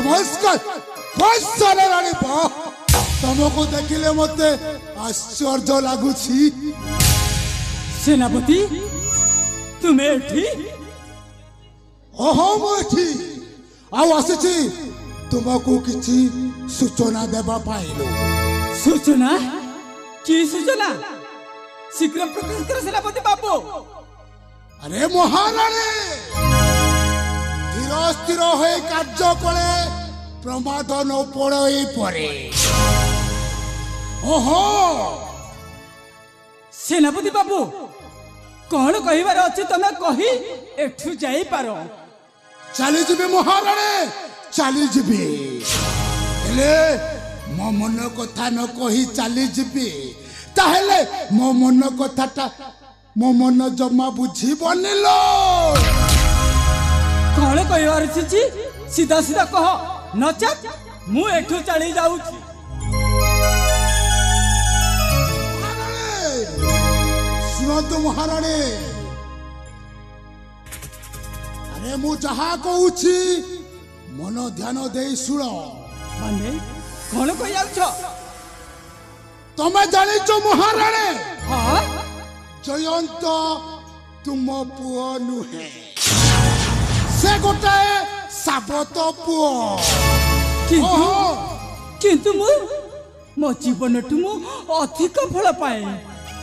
नमस्कार बस रानी बा तुमको देखिले मते आश्चर्य लगुछि। सेनापति तुम्हें एठी ओहो मोठी आउ आसीछि तुमको किछि सूचना देबा पाइलो। सूचना की सूचना शीघ्र प्रकाश कर सेनापति बाबू। अरे महाराणी धीर स्थिर होई कार्य कले प्रमाद न पड़ई परे। ओहो सेनापति बाबू कौन कहिबार अछि तमे कहि एठु जाई पारो। चली जीवी महाराणी चली जीवी हेले मो मन कथा न कही चली जीवी ताहेले मो मन कथाटा मो मन जमा बुझी बनिलो। कौन कहिबार अछि सीधा सीधा कह नचत मु एठु चली जाउछि। सुनतु महाराणी अरे मु जहा कहूछि मन ध्यान दे शुण। माने कौन कहि जाउछ तमे जानिଛ महाराणी हां जयंत तुम पुओ नुहे से गोटाए साबत पुओ। किंतु मो जीवन टू मु अधिक फल पाए।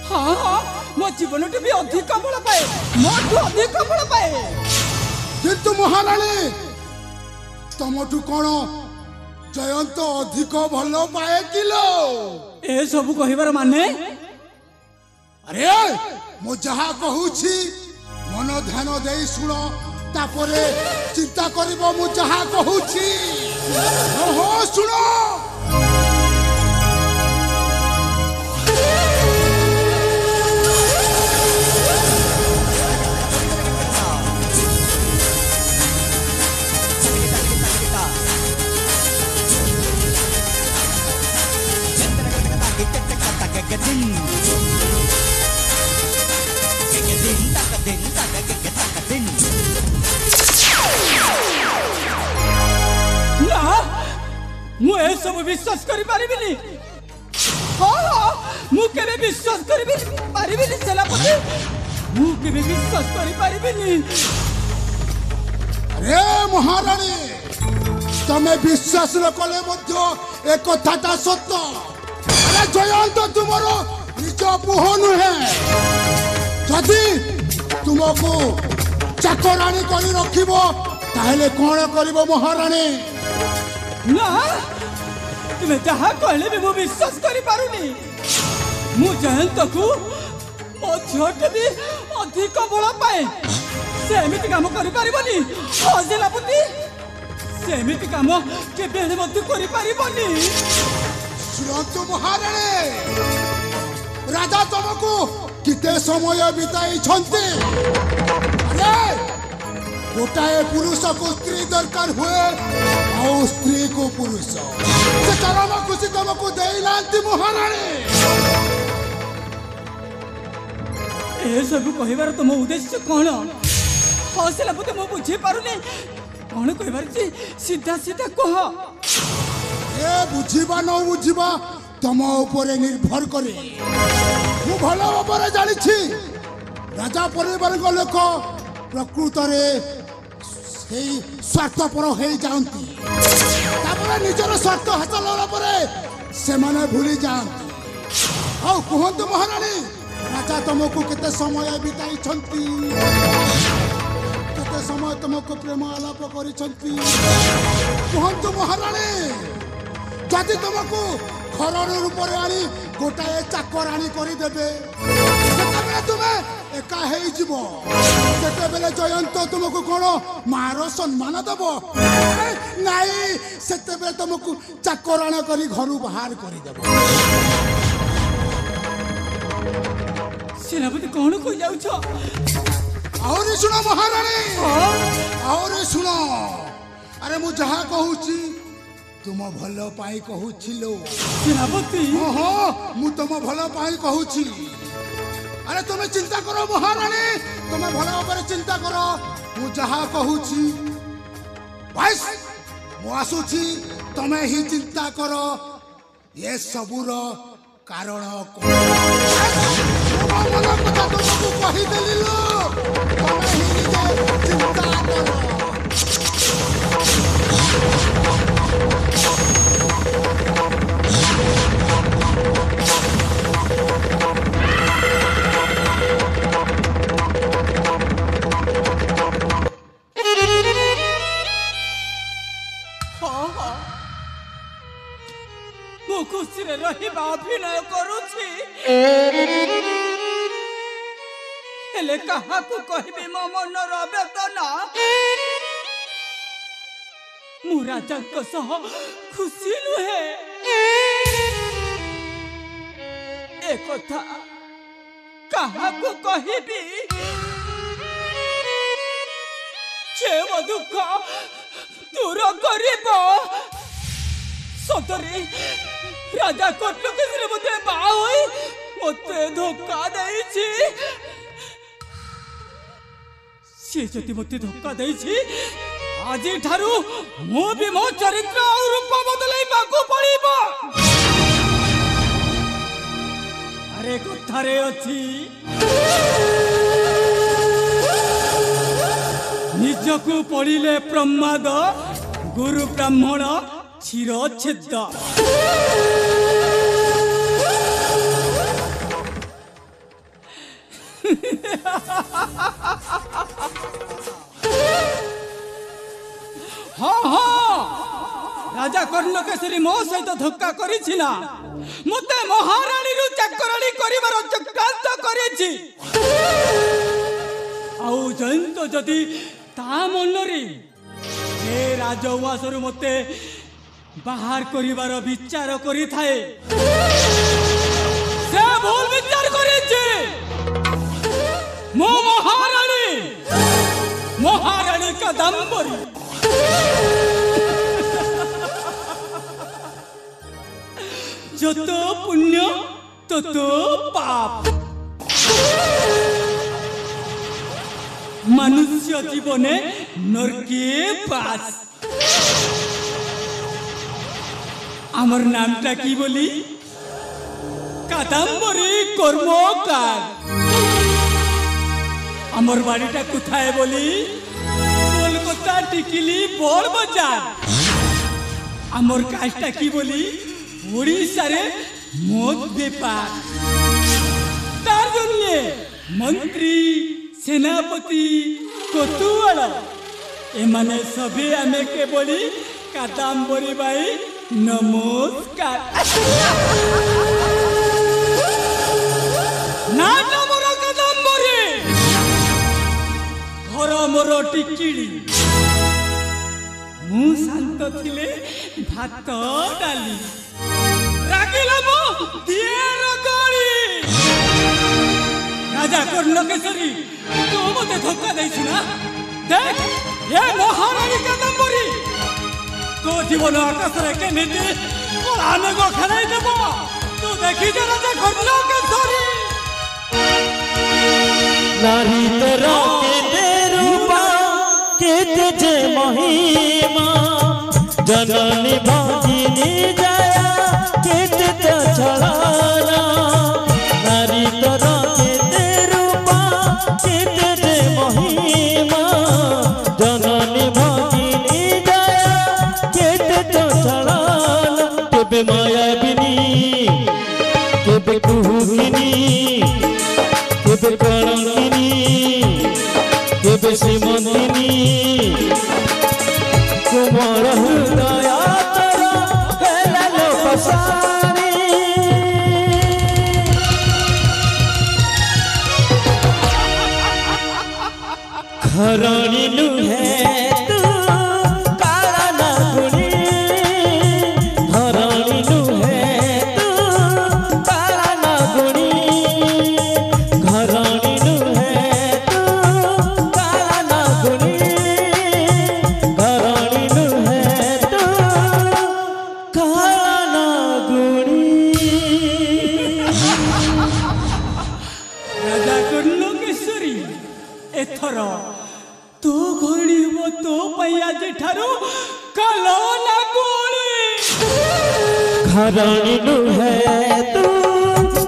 हाँ हाँ मो जीवन टू भी अधिक फल पाए मोठू अधिक फल पाए। किंतु महाराणी तमठू कौन जयंत अधिक भल पाए किलो। ए सब कहिबार माने अरे मु जहा कहूछि मन ध्यान दे शुण तापरे चिंता करिबो मु जहा कहूछि। ओहो शुण ना मु ए सब विश्वास करि परिबिनी। हाँ हाँ मु केबे विश्वास करि परिबिनी सेनापति मु केबे विश्वास करि परिबिनी। अरे महाराणी तमे विश्वास न कले मध्य एक कथाटा सत्य। अरे जयंत तुमर निज पुह नुहे जदि तुमको चाकराणी करी रखिबो ताहेले कौन करिबो महाराणी। ना तुम्हें जहाँ कहले भी मु विश्वास करि पारुनी। मु जयंत को मो झोट भी अधिक बल पाए से एमिति काम करि परिबनी। हाँ सेनापति से एमिति काम केबे हेले मते करि परिबनी। सुनतु महाराणी राजा तुमको किते समय बिताई छंती। अरे गोटाए पुरुष को स्त्री दरकार हुए और स्त्री को पुरुष से चरम खुशी तुमको दे लांती महाराणी। ए सब कहिबार तुम उद्देश्य कौन। हाँ सेनापति मु बुझी पारुनी कौन कहिबार छी सीधा सीधा कह। ए बुझीबा न बुझीबा तुम ऊपर निर्भर करे। मु भल भाव जानी राजा परिवार लोक प्रकृत स्वार्थपर हो जाती निजर स्वार्थ हासिल होगा से भूली जाती। हाँ कहतु महाराणी राजा तुमको केते समय बिताई केते समय तुमको प्रेम आलाप कर कहतु महाराणी जदि तुमको घर रूप आनी गोटाए चाकराणी करदेवे तुम्हें एका हो जयंत तुमको कौन मार सम्मान दब नाई से तुमको चाकराण कर घर बाहर करदेव। सेनापति कौन कह जाउछ। और सुन महाराणी और सुन अरे मु जहा कहूची तुम भल पाई कहूचिलो सेनापति। हाँ मु तुम भल पाई कहूची। अरे तुम्हें चिंता करो महाराणी तुम्हें भल भाव चिंता करो मु जहा कहूची बस मु आसुची तमे ही चिंता करो ये सबूर कारण कौन कथा तुमको कही देली लो तमे ही निजे चिंता करो खुशी रहिबा अभिनय करुछि हेले काहाकु कहबी मो मनर वेदना मु राजाक सह खुशी नुहे ए कथा काहाकु कहबी जे मो दुख दूर करिबो सतरे राजा कटलकेश्वरी मते बाहा होई मते धोखा देइछि से जति मते धोखा देइछि आजि ठारू मो भी मो चरित्र और रूप बदलै बाकू पड़िबो अरे कथारे अछि निजकु पड़िले प्रमाद गुरु ब्राह्मण चिरच्छेद हाँ हाँ राजा कर्णकेश्वरी मो सहित धोखा करिछिला मते महारानी रु चाकरानी करिवार चक्रांत करिछि आउ जयंत जदि ता मनरे हे राजउवासरु मते बाहर करिवार विचार करि थाए से भूल विचार करिछि मो महारानी कादंबरी जत पुण्य तत पाप मनुष्य जीवने नरके बास आमर नामटा की बोली कादंबरी कर्मकार आमर बाड़ीटा कोथाय बोली कोलकाता टिकिली बड़ बाजार आमर काजटा की बोली ओडिशा रे मद बेपार तार जन्य मंत्री सेनापति कोतुआल एमाने सभी आमे के बोली कादंबरी बाई नमस्कार ना मोर कादंबरी घर मोर टिकिली मु शांत थिले भात डाली रागिला मो दिएर गाड़ी राजा कर्णकेश्वरी तू मते धोखा देछि ना देख ये महारानी कादंबरी तो जीवन आकाश रे केमिति कोलाने को खराई देबो तू देखि जे राजा कर्णकेश्वरी नारी तोरा के रूपा केते जे महिमा जननी भागिनी जया केते छलाना नारी तोरा के रूपा केते जे महिमा जननी भागिनी जया केते छलाना केबे माया बिनी केबे कुहुकिनी केबे कलंकिनी केबे श्रीमंतिनी कुमार हृदय तोरा हेला लोकसारी घरणी नुहे तू काला ना गुणी घरणी नुहे तू काला ना गुणी घरणी नुहे तू काला ना गुणी घरणी नुहे तू काला ना गुणी राजा कर्णकेश्वरी एथर तो घरणी हो तो पैया जे ठारू कलौना गोरी घरानी है तू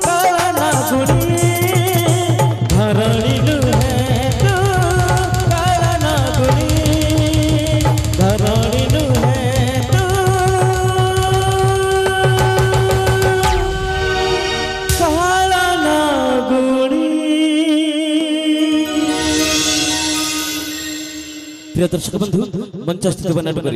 काला गुड़ी घरानी है तू काला गुड़ी घरानी है तू काला गुड़ी। प्रिय दर्शक बंधु मंचस्थित नाटक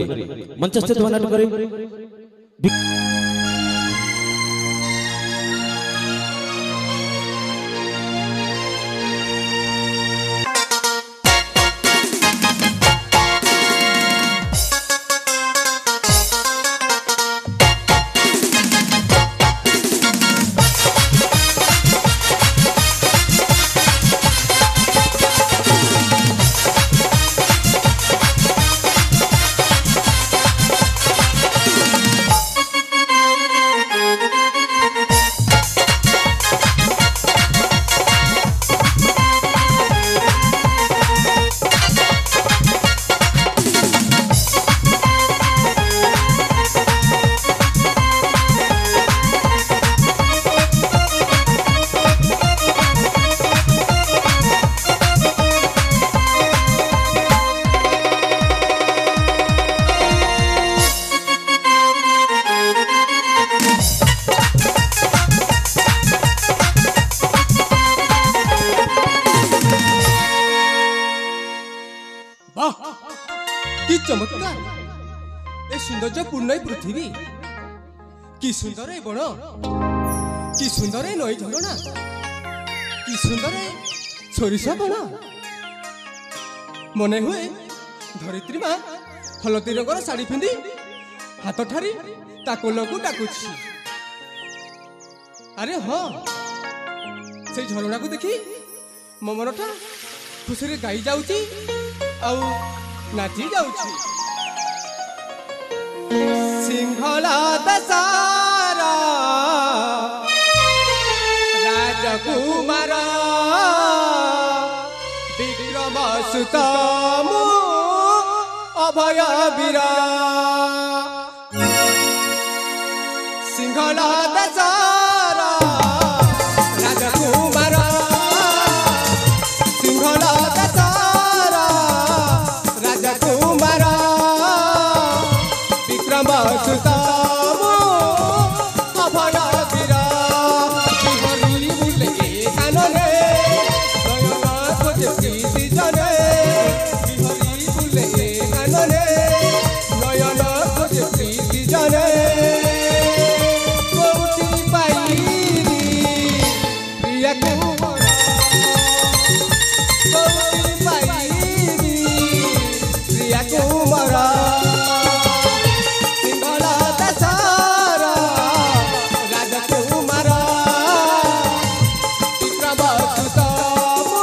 कि चमत्कार ए सौंदर्यपूर्ण पृथ्वी कि सुंदर ए बण कि सुंदर ए नई झरणा कि सुंदर ए सोरिष बण मने हुए धरित्री माँ हलदी रंगर शाढ़ी पिंधि हाथ ठारी ता कोलको डाकुछि। अरे हाँ से झरणा को देखी मो मनटा खुशी रे गाई जाउची आउ नाची जाउची। सिंहला दशहरा राजकुमार विक्रम सुतमु अभय वीरा सिंहला दशहरा राजकुमार सिंहला दशहरा राजकुमार विक्रम सुतमु अभय वीरा बिहरी बुले कानने नयन खोजे प्रीतिजने बिहरी बुले कानने नयन खोजे प्रीतिजने कोउठी पाइली प्रिया कुमार कोउठी पाइली प्रिया कुमार सिंहला दशहरा राजकुमार विक्रम सुतमु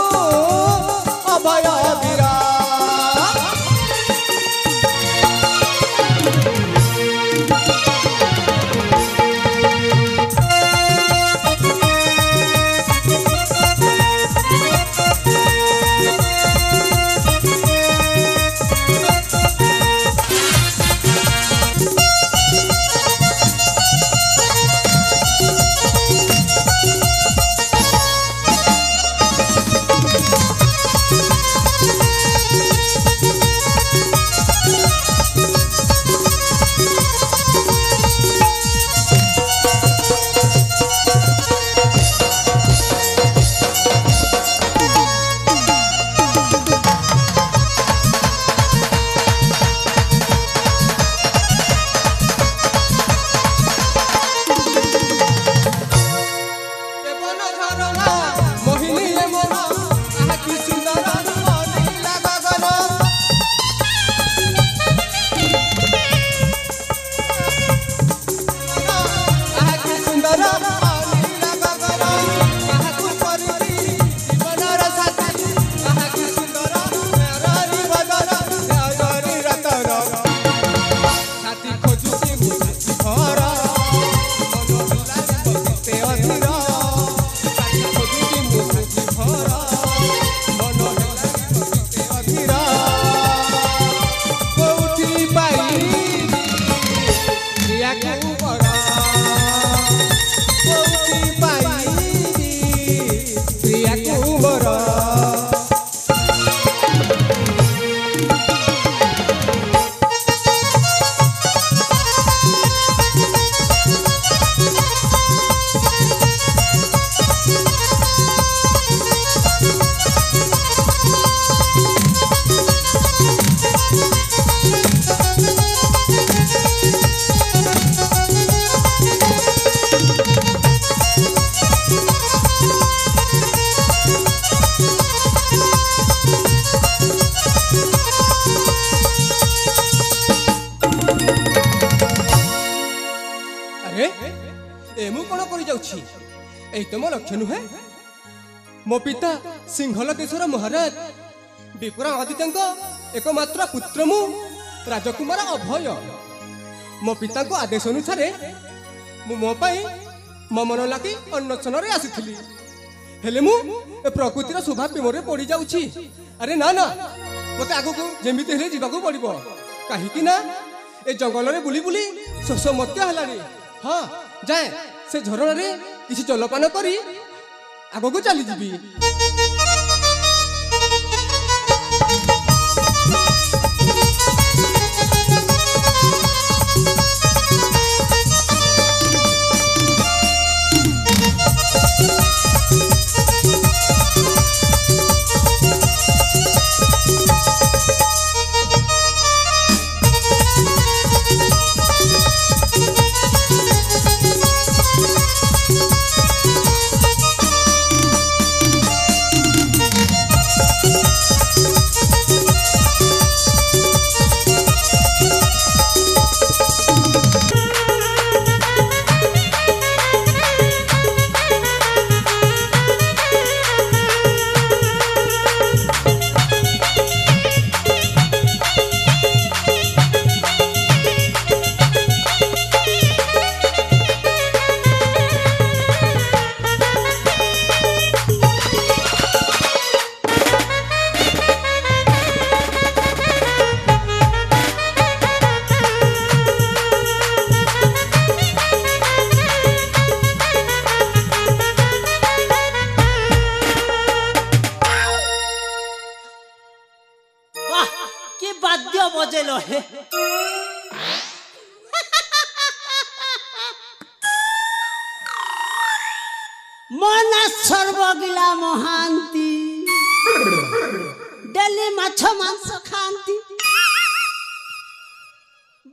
जाऊछि एई तो मो लक्ष्य नुहे मो पिता सिंहल देशर महाराज विक्रम आदित्य एकमात्र पुत्र मु राजकुमार अभय मो पिता को आदेश अनुसार मो मो मन लगी अन्वेषण आसी हेले मु प्रकृतिर स्वभाव प्रेम पड़ जाऊछि अरे ना ना मते आगु को जेमिति हेले जीवाकू पड़िबो काहेकि ना ए जंगल रे बुली बुली शोष मत्य हलानी हाँ जाए से झरण रे किसी जलपान करी आगु को चली जीवी मना सर्वगिला महांती डेली माछ मांस खाती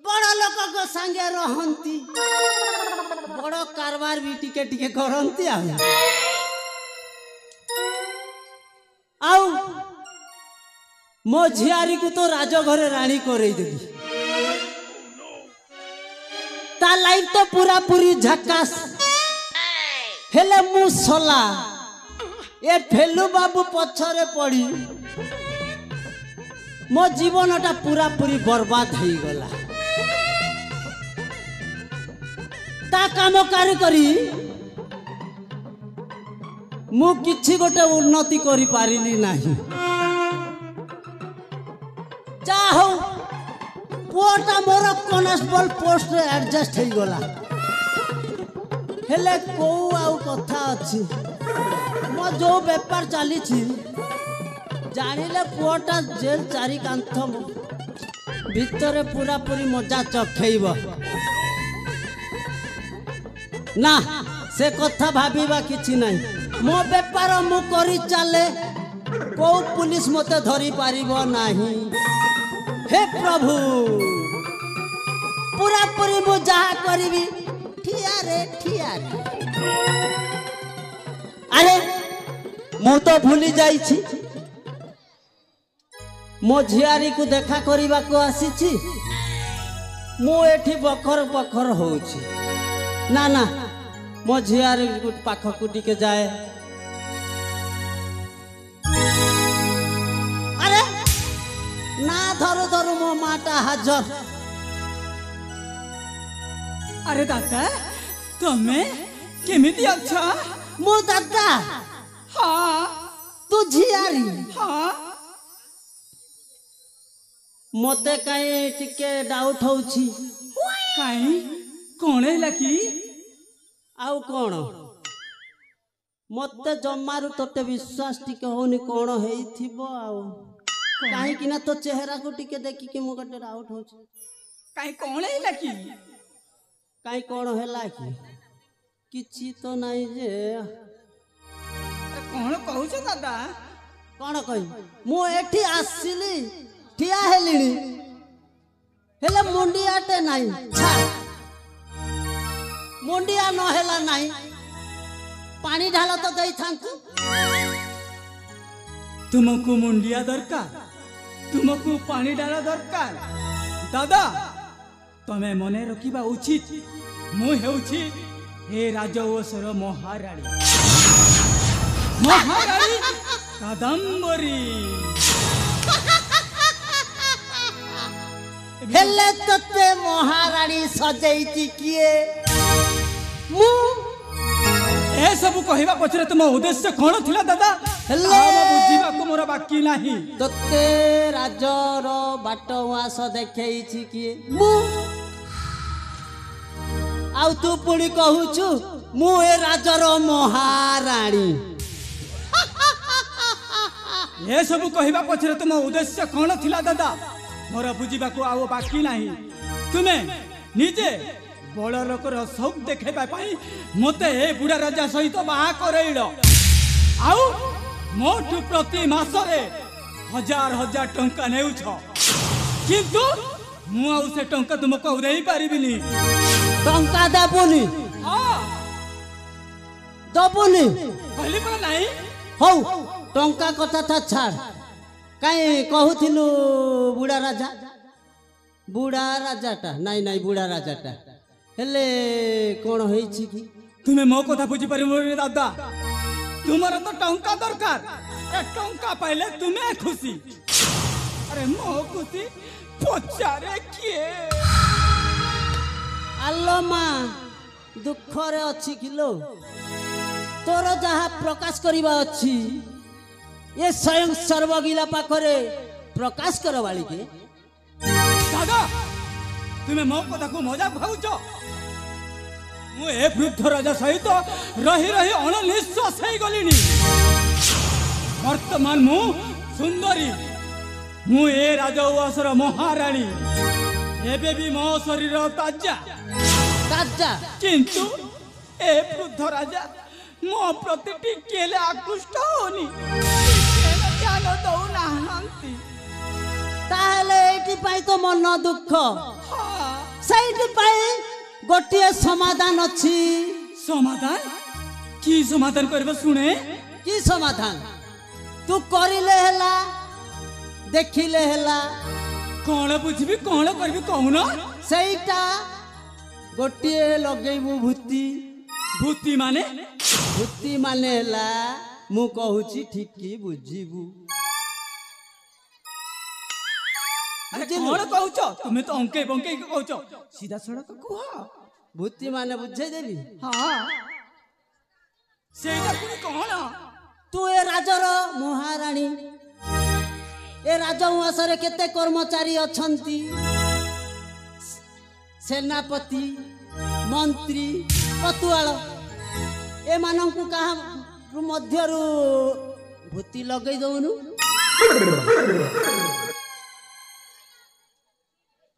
बड़ लोक को संगे रहंती बड़ कारबार भी टिके टिके करंती आउ मो झियारी को तो राजघरे रानी करे देली ता लाइफ तो पूरा पूरी झकास हेले मु सोला ए फेलु बाबू पछरे पड़ी मो जीवनटा पूरा पूरी बर्बाद हो गला ता काम करी मु किछि गोटे उन्नति करि पारिली नाही चाहो पुआटा मोर कॉन्स्टेबल पोस्ट रे एडजस्ट हो गला हेले को आउ कथा अछि मो जो व्यापार चली जानिले पुआटा जेल चारि कांथ भीतर पूरा पूरी मजा चखेब ना से कथा भाबीबा किछि नहीं मो व्यापार मु करी चले को पुलिस मते धरी पारिबो नाही हे प्रभु पूरा पूरी मु जहा करबी ठिया रे अरे मु तो भूली जाई छी मो झियारी को देखा करबा को आसी छी मु एठी बखर बखर होउछी ना ना मो झियारी पाख को टिके जाए अरे ना धरो धरो मो माटा हाजर अरे दादा तमे केमिति अच्छा मो दादा हाँ तू झियारी हाँ मते काई टिके डाउट होउछी काई कोणे लकी आउ कोण मते जमारू तोते विश्वास टिके होनी कोण हेइथिबो आउ काहे कि ना तो चेहरा को टिके देखि के मो गटे डाउट होछ काई कोणे लकी काई कोण हेला कि किछि तो नाही जे कोण कहूछ दादा कोण कहि मो एठी आसिली ठिया हेलिनी हेले मुंडियाटे नाही छा मुंडिया न हेला नाही पानी ढाल तो दई थांतु तुमको मुंडिया दरकार तुमको पानी डाला दरकार दादा तमे मने रखिबा उचित मु हेउछि हे राजवंशर महाराणी महाराणी कादम्बरी हेले तते महाराणी सजेइती किए मु ए सब कहवा पछरे तुम उद्देश्य कौन थिला दादा हेले बुझीबा को मोर बाकी नाही तते राजर बाटवास देखेइछि किए मु आउ तू पुणी कहूछु मु ए राजर महाराणी ए सब कहवा पछरे तुम उद्देश्य कौन थिला दादा मोर बुझीबा को आउ बाकी नाही तुमे निजे बड़ लोकर सब देखेबा पाई मते ए बुढ़ा राजा सहित बाहा करैल आउ मोठु प्रति मासरे हजार हजार टंका नेउछ किंतु मु आउ से टंका तुमको देई पारिबिनी टंका देबुनी हां दबुनी कहली पर नाही हौ टंका कथा था छाड़ काई कहूथिलु बुढ़ा राजाटा नाई नाई बुढ़ा राजाटा हेले कौन होईछि कि तुमे मो कथा बुझी परिबो दादा तुमर तो टंका दरकार ए टंका पाइले तुमे खुशी अरे मो खुशी पचारे किए आलो मा दुख रे अछि किलो तोर जहा प्रकाश करिबा अछि ये स्वयं सर्वगिला पाखरे प्रकाश करवाली के दादा तुमे मो कथा को मजाक भाउछ मु ए वृद्ध राजा सहित रही रही अणनिश्वास हो गलिनी वर्तमान मु सुंदरी मु ए राजवंशर महाराणी एबे भी मो शरीर ताजा ताजा किंतु ए वृद्ध राजा मो प्रति टिकेले आकृष्ट होनी ध्यान दौ नाहंती ताहले एटी पाई तो मन दुख सैटी पाई गोटिए समाधान अछि समाधान की समाधान करबो सुने की समाधान तू करिले हला देखिले हला कौन बुझबी कौन करबी कहूना सेटा गोटिए लगेबू भूति भूति माने हला मु कहूची ठीक की बुझीबू अरे कौन कहूछ तुमे तो अंके बंके कहूछ सीधा सड़क कुह भूति माने बुझे देबी हां सेटा कुनी कौन तू ए राजर महाराणी ए राजवंशरे केते कर्मचारी अछंती सेनापति मंत्री पतुआल ए मानंकु कहा मध्यरु भूति लगै दउनु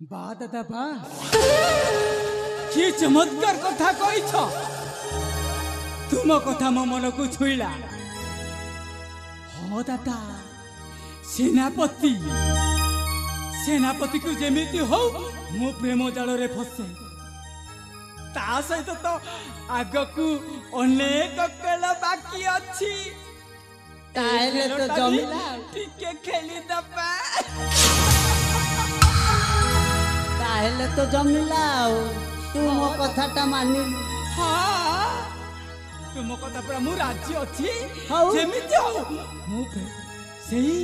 बा दादा बा की चमत्कार कथा कहिछ तुम कथा मो मन को छुईला हो दादा सेनापति सेनापति को जेमिति हो मो प्रेम जाल रे फसे ता सहित तो आगकू अनेक कल बाकी अछि ताहेले तो जमिला टिके खेली दबा ताहेले तो जमिला तू मो कथाटा मानिलु हां तुम कथा पर मु राज्य अछि हौ। जेमिति हो मु सेही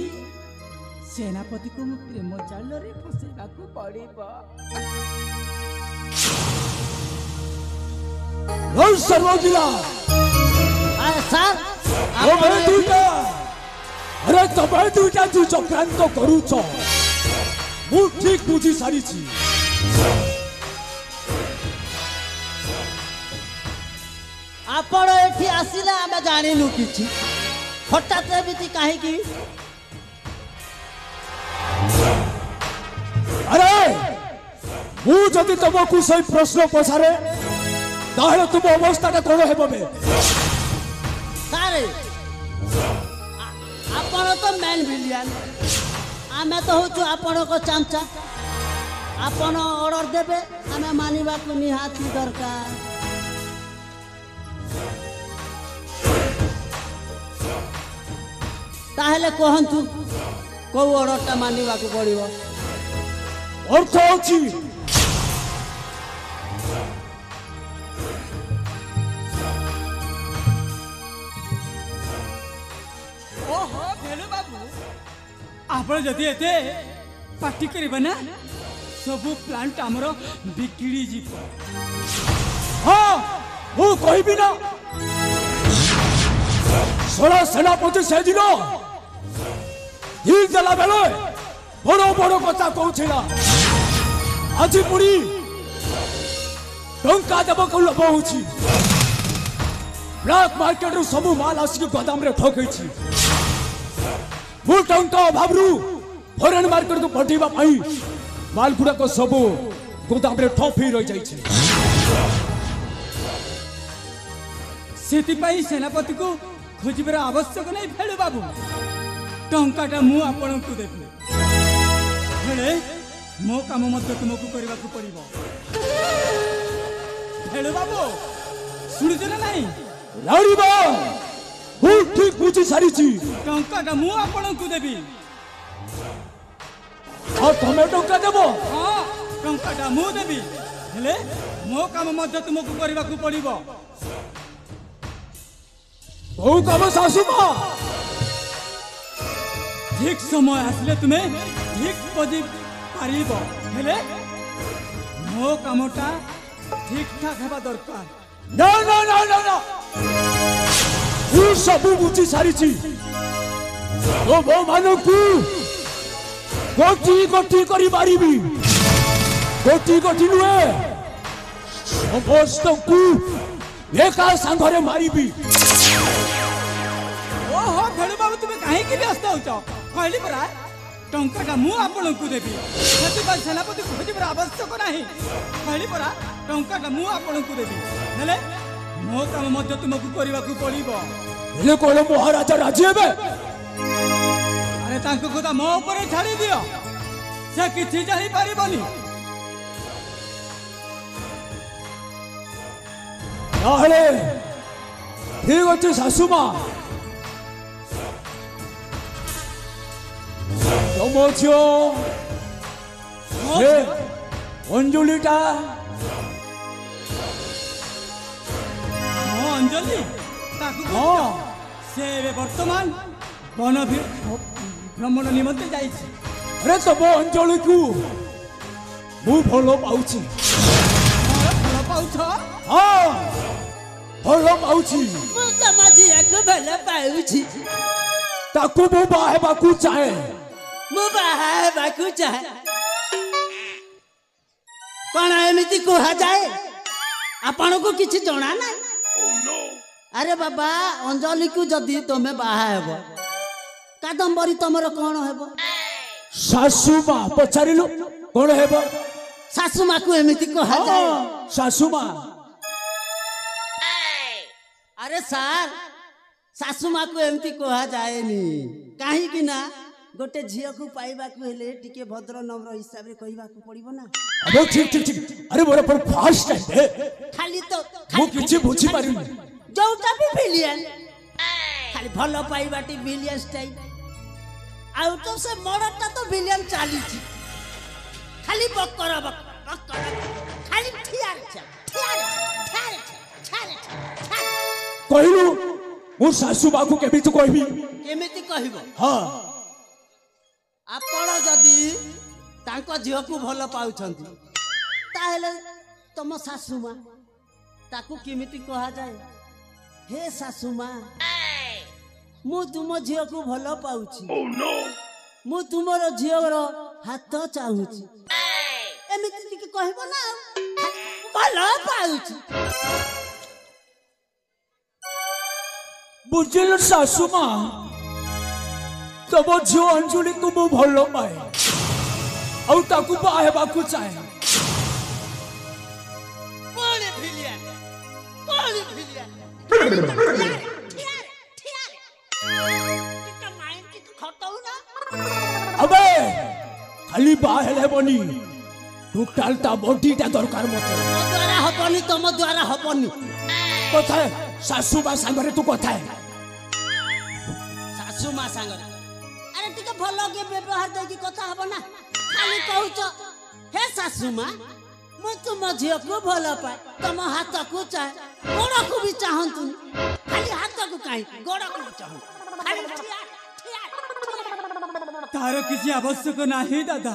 सेनापति को मु प्रेम जाल रे फसेबा को पड़िबो रोज सर्वजिला अरे सर अरे दुटा अरे तबे दुटा तू चक्रांत करूछ मु ठीक बुझी सारी छी आपण एठी आसिला आमे जानिलु किछि हठात एबिति काहे की अरे मु जदि तुमको सही प्रश्न पछारे ताहले तुम अवस्थाटा कोन हेबो बे सारे आपण तो मेन विलियन आमे तो होचु आपण को चमचा आपण ऑर्डर देबे आमे मानिबा को निहाती दरकार ताहले कहंतु को ऑर्डरटा मानिबा को पड़िबो अर्थ अछि आपण जदि एते पार्टी करिबा ना सबु प्लांट हमरो बिगड़ी जीव। हाँ वो कहबी ना सोला सेनापति से दिन ठीक देला बेले बड़ बड़ कथा कहला आज पुरी टंका देव को लोभ हो ब्लैक मार्केट रु सब माल आसिक गोदाम रे ठकै मु टंका अभाव फॉरेन मार्केट को पठेबा पाई माल गुड़ा को सब गोदाम रे ठप ही रह जाई सेतिपाई सेनापति को खोजबर आवश्यक नहीं भेलु बाबू टंकाटा मु आपण को देबी हेले मो काम मध्य तुमको करबा को पड़िबो भेलु बाबू सुनिछ ना नहीं लाड़ीबा हु ठीक बुझी सारी छी टंकाटा मु आपण को देबी और तमे टंका देबो हां टंकाटा मु देबी हेले मो काम मध्य तुमको करबा को पड़िबो ओ काम सासू मां ठीक समय आसले तुम्हें ठीक पदी पारिब हेले मो कामटा ठीक ठाक हेबा दरकार ना ना ना ना ना तू सब बुझी सारी छी ओ भो मानो को गोटी गोटी करी मारिबी गोटी गोटी नुए समस्त को एका संघरे मारिबी। ओहो भेलु बाबू तुम्हें काहे की व्यस्त होच कहली परा टंकाटा मु आपण को देबी सेतिपाई सेनापति खोजबर आवश्यक नाही कहली परा टंकाटा मु आपण को देबी हेले मो काम मध्य तुमको करबा को पड़िबो हेले कोले महाराजा राजी हेबे अरे तांको कथा मो ऊपर छाड़ी दियो से किछि जानि पारिबोनी नाहले ठीक अछि सासू मां तमोझियो से अंजुलिटा मो अंजलि ताकू हाँ से वर्तमान वन भ्रमण निमंत्रण जाइछि अरे तम अंजलि को मु भलो पाउछि भल पाउछ हाँ भलो पाउछि मु तम झियाको भल पाउछि ताकू मु बाहेबा को चाहे मु बाहा हेबाकू चाहे कौन एमिति कहा जाए आपण को किछि जणा ना अरे बाबा अंजलि को जदि तमे बाहा हेबो कादंबरी तमरो कोन हेबो सासू मां पचारिलु कोन हेबो सासू मां को एमिति कहा जाए सासू मां अरे सार सासू मां को एमिति कहा जाएनी काहे कि ना गोटे झियो को पाइबा को हेले टिके भद्र नम्र हिसाब रे कहबा को पड़िबो ना अबे ठीक ठीक ठीक अरे मोर पर फास्ट है खाली तो मु किछि बुझी पारिनी जोटा भी विलियन खाली भलो पाइबाटी विलियन स्टाइल आउट ऑफ से मर्डरटा तो विलियन चाली छी खाली बकर बकर खाली ठियार कहलु मोर सासू बाकू केमिति कहबी केमिति कहबो हां आपण जदि तांको झियो को भलो पाउछंती ताहेले तम सासू मां ताकू केमिति कहा जाए हे सासू मां मु तुम झियो को भलो पाउछि मु तुमरो झियोरो हाथ चाहूछि एमिति टिके कहबो ना भलो पाउछि बुझिल सासू मां तब झियो अंजुली को मु भलो पाए औ ताकू बाहेबा को चाहे कोणी भिलियन टिका माइंड टिका खटाउ ना अबे खाली बाहेले बनी टोटल ता बॉडीटा दरकार मते द्वारा हबनी तम द्वारा हबनी कथा सासू बा संगरे तू कथा सासू मां संगरे अरे टिके भलो के व्यवहार दे की कथा हबो ना खाली कहूच हे सासू मां मु तुम झियो को भलो पाए तम हाथ को चाहे गोड़ को भी चाहंतु खाली हाथ को काई गोड़ को भी चाहंतु खाली ठिया तार किसी आवश्यक नहीं दादा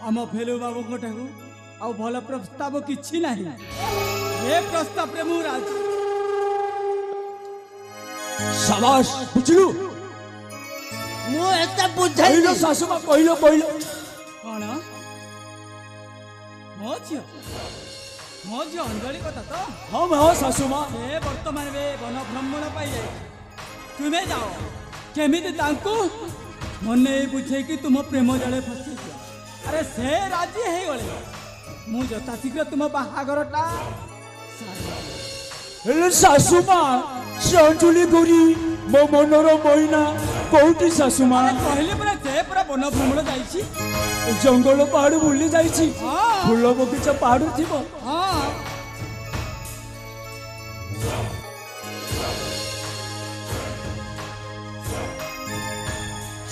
आम फेलु बाबू ठाकू आ भल प्रस्ताव किछि नहीं ए प्रस्ताव रे मु राजी शाबाश बुझलु मु एता बुझाई कहिलो सासु मा कहिलो कहिलो कौन मो झियो अंजलि कथा तो हाँ हाँ सासु मा ए वर्तमान रे वन भ्रमण पाई जाए तुम्हें जाओ केमिति तांको मने बुझे कि तुम प्रेम जले फसी अरे से राजी है गले मु जता शीघ्र तुम बाहागरटा हेले सासु मा से अंजलि गोरी मो मनोर मोइना कोउटी सासु मा कहले परा जे पूरा वन भ्रमण जाईची जंगल पहाड़ बुली जाईची हाँ। फूल बगीचा पहाड़ थिबो हां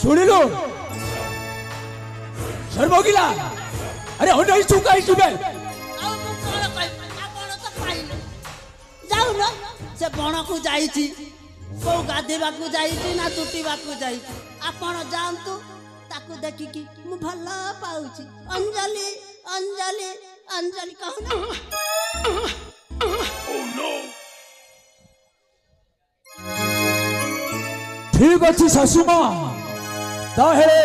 सुनिलो सर्वगिला अरे होडई चुकाई किबे आउ मु कोन कहि आपण तो पाइले जाऊ न से बण को जाईची को गाधेबा को जाईची ना टुटीबा को जाईची आपण जानतु ताकू देखि कि मु भला पाउची अंजलि अंजलि अंजलि कहू ना ठीक अछि सासु मा ताहे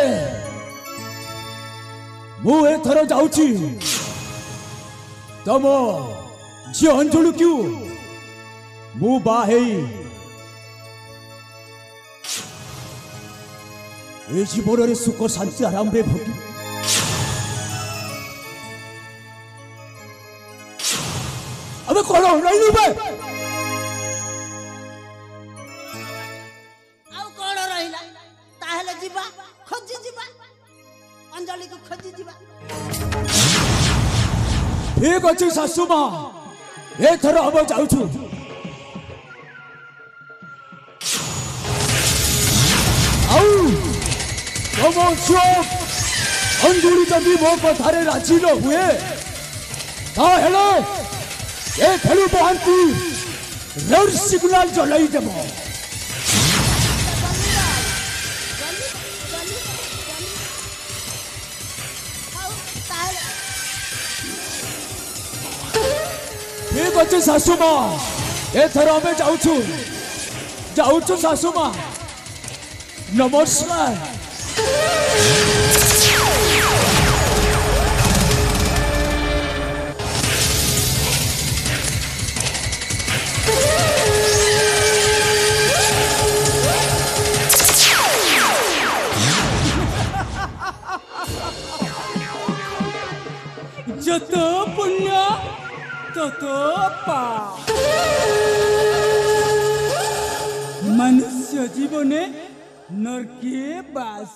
मु एथर जाउची तम जे अंजलि क्यों मु बाहेई ए जीवन रे सुख शांति आराम रे भोगी अबे कोन नहीं बे आउ कोन रहिला ताहेले जीवा खोजी जीवा अंजलि को खोजी जीवा ठीक अछि सासु मा एथर हम जाउछु आउ तम चुप अंजलि जदि मो कथारे राजी न हुए ता हेलो ए फेलु बहंती रेड सिग्नल जलाई देबो ठीक अच्छे सासु मा एथर आमे जाउछु सासु मा नमस्कार जत पुण्य तत पाप मनुष्य जीवने नरके बास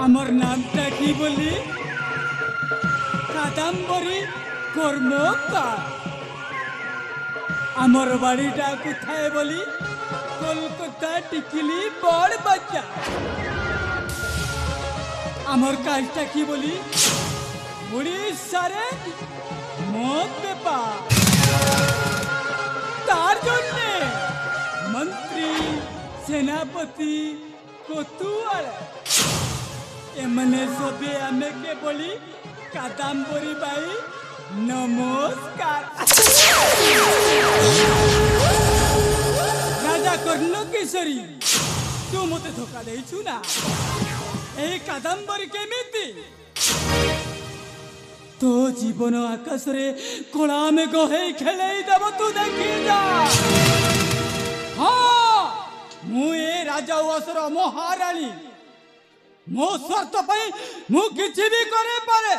आमर नामटा की बोली कादम्बरी कर्मकार आमर बाड़ीटा कोथाय बोली कोलकाता टिकिली बड़ बाजार आमर काजटा की बोली उड़ीसारे मद बेपार तार जन्ने मंत्री सेनापति कोतुआल एमने सबे आमे के बोली कादम्बरी बाई नमस्कार राजा कर्ण केसरी तू मते धोखा देइछु ना ए कादम्बरी केमिति तो जीवन आकाश रे कोला में गहे खेले देव तू देखी जा हाँ मु ए राजा उसर महारानी मो स्वार्थ पई मु किछि भी करे पारे